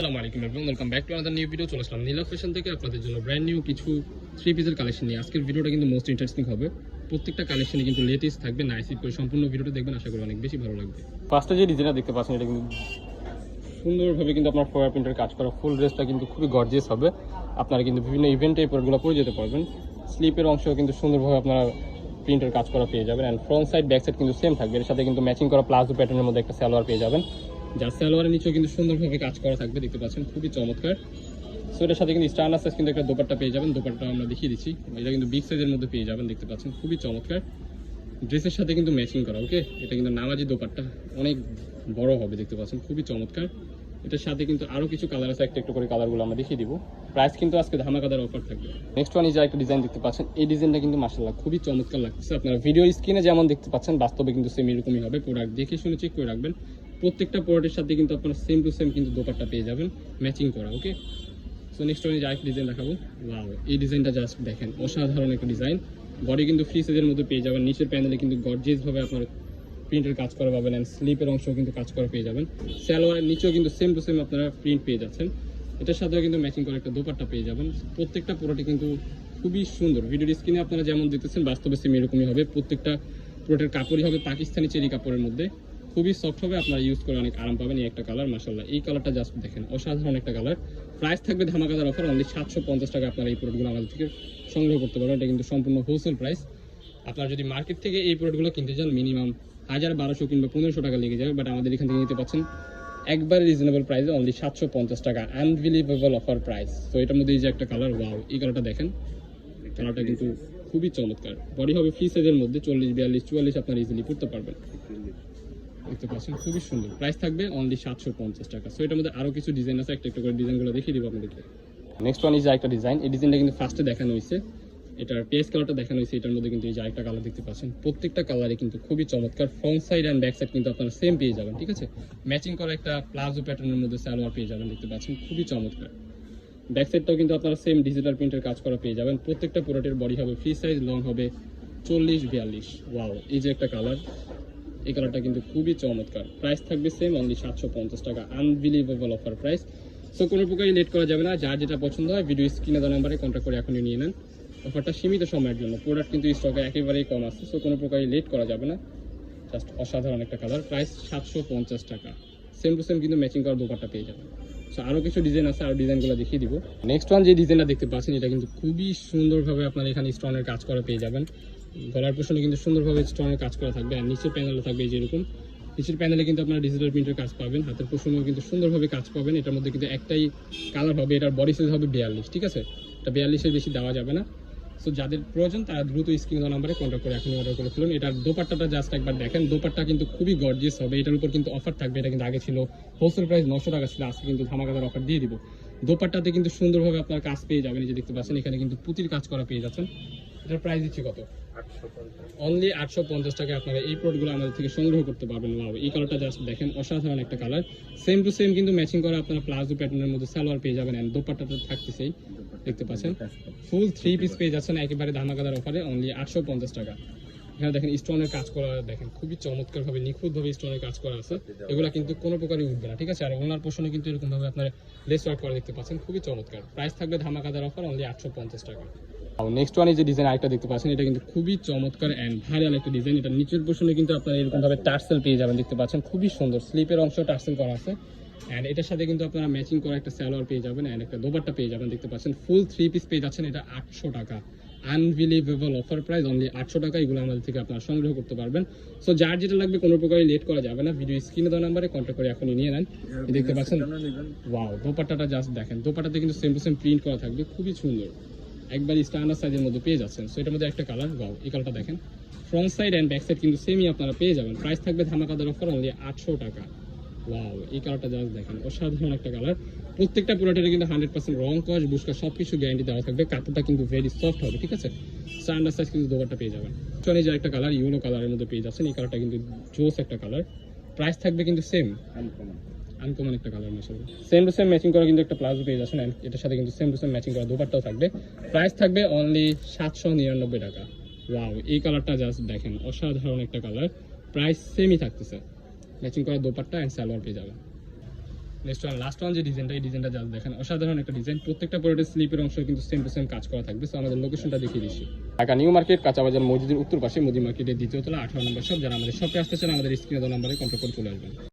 আসসালামু আলাইকুম everyone, welcome back to another new video. চলে আসলাম নীলা ফ্যাশন থেকে আপনাদের জন্য ব্র্যান্ড নিউ কিছু থ্রি পিসের কালেকশন নিয়ে। আজকের ভিডিওটা কিন্তু মোস্ট ইন্টারেস্টিং হবে। প্রত্যেকটা কালেকশনে কিন্তু লেটেস্ট থাকবে, নাইস করে সম্পূর্ণ ভিডিওটা দেখবেন, আশা করি অনেক বেশি ভালো লাগবে। ফার্স্টে যে ডিজাইনটা দেখতে পাচ্ছেন এটা কিন্তু সুন্দরভাবে কিন্তু আপনার ফ্লোরাল প্রিন্টের কাজ করা, ফুল ড্রেসটা কিন্তু খুবই গর্জিয়াস হবে। আপনারা কিন্তু বিভিন্ন ইভেন্টে এই প্রোডাক্টগুলো পরে যেতে পারবেন। স্লিপের অংশেও কিন্তু সুন্দরভাবে আপনারা প্রিন্টের কাজ করা পেয়ে যাবেন। And front side back side কিন্তু সেম থাকবে, এর সাথে কিন্তু ম্যাচিং করা প্লাজো প্যাটার্নের মধ্যে একটা সালোয়ার পেয়ে যাবেন, যার সালোয়ারের নিচেও কিন্তু সুন্দরভাবে কাজ করা থাকবে, দেখতে পাচ্ছেন খুবই চমৎকার। সো এটার সাথে কিন্তু স্টার্নার সাইজ কিন্তু একটা দোপাট্টা পেয়ে যাবেন। দোপাট্টা আমরা দেখিয়ে দিচ্ছি, এটা কিন্তু বিগ সাইজের মধ্যে পেয়ে যাবেন, দেখতে পাচ্ছেন খুবই চমৎকার। ড্রেসের সাথে কিন্তু ম্যাচিং করা, ওকে। এটা কিন্তু নামাজি দোপাট্টা, অনেক বড় হবে, দেখতে পাচ্ছেন খুবই চমৎকার। এটার সাথে কিন্তু আরও কিছু কালার আছে, একটা করে কালারগুলো আমরা দেখিয়ে দিব। প্রাইস কিন্তু আজকে ধামাকাদার অফার থাকবে। নেক্সট ওয়ান এই যে একটা ডিজাইন দেখতে পাচ্ছেন, এই ডিজাইনটা কিন্তু মাশাআল্লাহ খুবই চমৎকার লাগছে। আপনারা ভিডিও স্ক্রিনে যেমন দেখতে পাচ্ছেন বাস্তবে কিন্তু সেম এরকমই হবে। প্রোডাক্ট দেখে শুনে চেক করে রাখবেন। প্রত্যেকটা প্রোডাক্টের সাথে কিন্তু আপনারা সেম টু সেম কিন্তু দোপাট্টা পেয়ে যাবেন ম্যাচিং করা, ওকে। সো নেক্সট ওয়ান এই যে আরেকটা ডিজাইন দেখাবো। ওয়াও, এই ডিজাইনটা জাস্ট দেখেন, অসাধারণ একটা ডিজাইন। বডি কিন্তু ফ্রি সাইজের মধ্যে পেয়ে যাবেন। নিচের প্যানেলে কিন্তু গর্জিয়াসভাবে আপনার প্রিন্টের কাজ করা পাবেন, অ্যান্ড স্লিপের অংশও কিন্তু কাজ করা পেয়ে যাবেন। সালোয়ারের নিচেও কিন্তু সেম টু সেম আপনারা প্রিন্ট পেয়ে যাচ্ছেন। এটার সাথেও কিন্তু ম্যাচিং করে একটা দোপাট্টা পেয়ে যাবেন। প্রত্যেকটা প্রোডাক্টই কিন্তু খুবই সুন্দর। ভিডিওর স্ক্রিনে আপনারা যেমন দেখতেছেন বাস্তবে সেম এরকমই হবে। প্রত্যেকটা প্রোডাক্টের কাপড়ই হবে পাকিস্তানি চেরি কাপড়ের মধ্যে, খুবই সফট হবে, আপনারা ইউজ করে অনেক আরাম পাবেন। এই একটা কালার মাশাআল্লাহ, এই কালারটা জাস্ট দেখেন, অসাধারণ একটা কালার। প্রাইস থাকবে ধামাকাদার অফার, অনলি 750 টাকা আপনারা এই প্রোডাক্টগুলো আমাদের থেকে সংগ্রহ করতে পারবেন। এটা কিন্তু সম্পূর্ণ হোলসেল প্রাইস। আপনারা যদি মার্কেট থেকে এই প্রোডাক্টগুলো কিনতে চান মিনিমাম 1000-1200 কিংবা 1500 টাকা লেগে যাবে, বাট আমাদের এখান থেকে নিতে পাচ্ছেন একবারে রিজনেবল প্রাইসে, অনলি 750 টাকা। Unbelievable offer price. তো এটার মধ্যে এই যে একটা কালার, ওয়াও, এই কালারটা দেখেন, কালারটা কিন্তু খুবই চমৎকার। বডি হবে ফ্রি সাইজের মধ্যে 40, 42, 44 আপনারা ইজিলি পড়তে পারবেন, দেখতে পাচ্ছেন খুবই সুন্দর। প্রাইস থাকবে অনলি 750 টাকা। সো এটার মধ্যে আরও কিছু ডিজাইন আছে, একটা করে ডিজাইনগুলো দেখিয়ে দিব আপনাদেরকে। নেক্সট ওয়ান ইজ একটা ডিজাইন, এই ডিজাইনটা কিন্তু ফার্স্টে দেখানো হয়েছে, এটার পেস কালারটা দেখানো হয়েছে। এটার মধ্যে কিন্তু এই যে আরেকটা কালার দেখতে পাচ্ছেন, প্রত্যেকটা কালারে কিন্তু খুবই চমৎকার। Front side and back side কিন্তু আপনারা সেম পেয়ে যাবেন, ঠিক আছে। ম্যাচিং করা একটা প্লাজো প্যাটার্নের মধ্যে সালোয়ার পেয়ে যাবেন, দেখতে পাচ্ছেন খুবই চমৎকার। ব্যাক সাইডটাও কিন্তু আপনারা সেম ডিজিটাল প্রিন্টের কাজ করা পেয়ে যাবেন। প্রত্যেকটা প্রোডাক্টের বডি হবে ফ্রি সাইজ, লং হবে 40, 42। ওয়াও, এই যে একটা কালার, এই কালারটা কিন্তু খুবই চমৎকার। প্রাইস থাকবে সেম, অনলি 750 টাকা। Unbelievable offer price. সো কোনো প্রকারই লেট করা যাবে না, যার যেটা পছন্দ হয় ভিডিও স্ক্রিনে দেওয়া নাম্বারে কন্ট্যাক্ট করে এখনই নিয়ে নেন। অফারটা সীমিত সময়ের জন্য, প্রোডাক্ট কিন্তু স্টকে একেবারেই কম আছে। সো কোনো প্রকারই লেট করা যাবে না। জাস্ট অসাধারণ একটা কালার, প্রাইস 750 টাকা। সেম টু সেম কিন্তু ম্যাচিং করা দোপাট্টা পেয়ে যাবেন। সো আরও কিছু ডিজাইন আছে, আর ডিজাইনগুলো দেখিয়ে দিব। নেক্সট ওয়ান যে ডিজাইনটা দেখতে পাচ্ছেন, এটা কিন্তু খুবই সুন্দরভাবে আপনারা এখানে স্টোনের কাজ করা পেয়ে যাবেন। গলার পোর্শনে কিন্তু সুন্দরভাবে স্টোনের কাজ করা থাকবে, আর নিচের প্যানেলে থাকবে যেরকম, নিচের প্যানেলে কিন্তু আপনারা ডিজিটাল প্রিন্টের কাজ পাবেন। হাতের পোর্শনেও কিন্তু সুন্দরভাবে কাজ পাবেন। এটার মধ্যে কিন্তু একটাই কালার হবে, এটার বডি সাইজ হবে 42, ঠিক আছে। এটা 42-এর বেশি দেওয়া যাবে না। সো যাদের প্রয়োজন তারা দ্রুত স্ক্রিনে দেওয়া নাম্বারে কন্ট্যাক্ট করে এখনই অর্ডার করে ফেলুন। এটার দোপাট্টাটা জাস্ট একবার দেখেন, দোপাট্টা কিন্তু খুবই গর্জিয়াস হবে। এটার উপর কিন্তু অফার থাকবে, এটা কিন্তু আগে ছিল হোলসেল প্রাইস 900 টাকা ছিল, আজকে কিন্তু ধামাকাদার অফার দিয়ে দিব। দোপাট্টাতে কিন্তু সুন্দরভাবে আপনার কাজ পেয়ে যাবেন, এই যে দেখতে পাচ্ছেন এখানে কিন্তু পুঁতির কাজ করা পেয়ে যাচ্ছেন। এটার প্রাইস দিচ্ছি কত? অনলি 850 টাকা আপনারা এই প্রোডাক্টগুলো আমাদের থেকে সংগ্রহ করতে পারবেন। ওয়াও, এই কালারটা জাস্ট দেখেন, অসাধারণ একটা কালার। সেম টু সেম কিন্তু ম্যাচিং করা আপনারা প্লাজো প্যাটার্নের মধ্যে সালোয়ার পেয়ে যাবেন, এন্ড দোপাট্টাটা থাকতেছেই, দেখতে পাচ্ছেন ফুল 3 পিস পেয়ে যাচ্ছেন একেবারে ধামাকাদার অফারে, অনলি 850 টাকা। এখানে দেখেন স্টোনের কাজ করা, দেখেন খুবই চমৎকার ভাবে নিখুঁতভাবে স্টোনের কাজ করা আছে। এগুলো কিন্তু কোনো প্রকারই উঠবে না, ঠিক আছে। আর ওনার পোর্শনে কিন্তু এরকম ভাবে আপনার লেস ওয়ার্ক করা দেখতে পাচ্ছেন, খুবই চমৎকার। প্রাইস থাকবে ধামাকাদার অফার, অনলি 850 টাকা। নেক্সট ওয়ান এই যে ডিজাইন আরেকটা দেখতে পাচ্ছেন, এটা কিন্তু খুবই চমৎকার অ্যান্ড ভাইরাল একটা ডিজাইন। এটা নিচের পোর্শনে কিন্তু আপনারা এরকম ভাবে টার্সেল পেয়ে যাবেন, দেখতে পাচ্ছেন খুবই সুন্দর। স্লিপের অংশ টার্সেল করা আছে, অ্যান্ড এটার সাথে কিন্তু আপনারা ম্যাচিং করা একটা সালোয়ার পেয়ে যাবেন, অ্যান্ড একটা দোপাট্টা পেয়ে যাবেন, দেখতে পাচ্ছেন ফুল 3 পিস পেয়ে যাচ্ছেন। এটা 800 টাকা। আনবিলিভেবল অফার প্রাইস, অনলি 800 টাকা। এগুলো আমাদের থেকে আপনারা সংগ্রহ করতে পারবেন। সো যার যেটা লাগবে কোনো প্রকারই লেট করা যাবে না, ভিডিও স্ক্রিনে দেওয়া নাম্বারে কন্ট্যাক্ট করে এখনই নিয়ে নেন। দেখতে পাচ্ছেন, ওয়াও, দোপাট্টাটা জাস্ট দেখেন, দোপাট্টাতে কিন্তু সেম টু সেম প্রিন্ট করা থাকবে, খুবই সুন্দর। একবার স্ট্যান্ডার্ড সাইজের মধ্যে পেয়ে যাচ্ছেন। সো এটার মধ্যে একটা কালার, ওয়াও, এই কালারটা দেখেন। Front side and back side কিন্তু সেমই আপনারা পেয়ে যাবেন। প্রাইস থাকবে ধামাকাদার অফার, অনলি 800 টাকা। ওয়াও, এই কালারটা জাস্ট দেখেন, অসাধারণ একটা কালার। প্রত্যেকটা প্রোডাক্টের কিন্তু 100% রং কস বুশকা সবকিছু গ্যারান্টি দেওয়া থাকবে। কাপড়টা কিন্তু ভেরি সফট হবে, ঠিক আছে। স্ট্যান্ডার্ড সাইজ কিন্তু দোপাট্টা পেয়ে যাবেন। চলে যে একটা কালার ইউনো কালারের মধ্যে পেয়ে যাচ্ছেন, এই কালারটা কিন্তু জোস একটা কালার। প্রাইস থাকবে কিন্তু সেম, আনকমন একটা কালার মাশাআল্লাহ। সেম টু সেম ম্যাচিং করা কিন্তু একটা প্লাজো পেয়ে যাচ্ছেন, এন্ড এটার সাথে কিন্তু সেম টু সেম ম্যাচিং করা দোপাট্টাও থাকবে। প্রাইস থাকবে অনলি 799 টাকা। ওয়াও, এই কালারটা জাস্ট দেখেন, অসাধারণ একটা কালার। প্রাইস সেমই থাকতেছে, ম্যাচিং করা দোপাট্টা এন্ড সালোয়ার পেয়ে যাবেন। নেক্সট ওয়ান লাস্ট ওয়ান যে ডিজাইনটা, এই ডিজাইনটা জাস্ট দেখেন, অসাধারণ একটা ডিজাইন। প্রত্যেকটা প্রোডাক্টের স্লিপের অংশ কিন্তু সেম টু সেম কাজ করা থাকবে। সো আমাদের লোকেশনটা দেখিয়ে দিচ্ছি, ঢাকা নিউ মার্কেট, কাঁচাবাজার মসজিদের উত্তর পাশে, মুদি মার্কেটের দ্বিতীয় তলা, 18 নম্বর শপ। যারা আমাদের শপে আসতে চান আমাদের স্ক্রিনে দেওয়া নাম্বারে কন্ট্যাক্ট করে চলে আসবেন।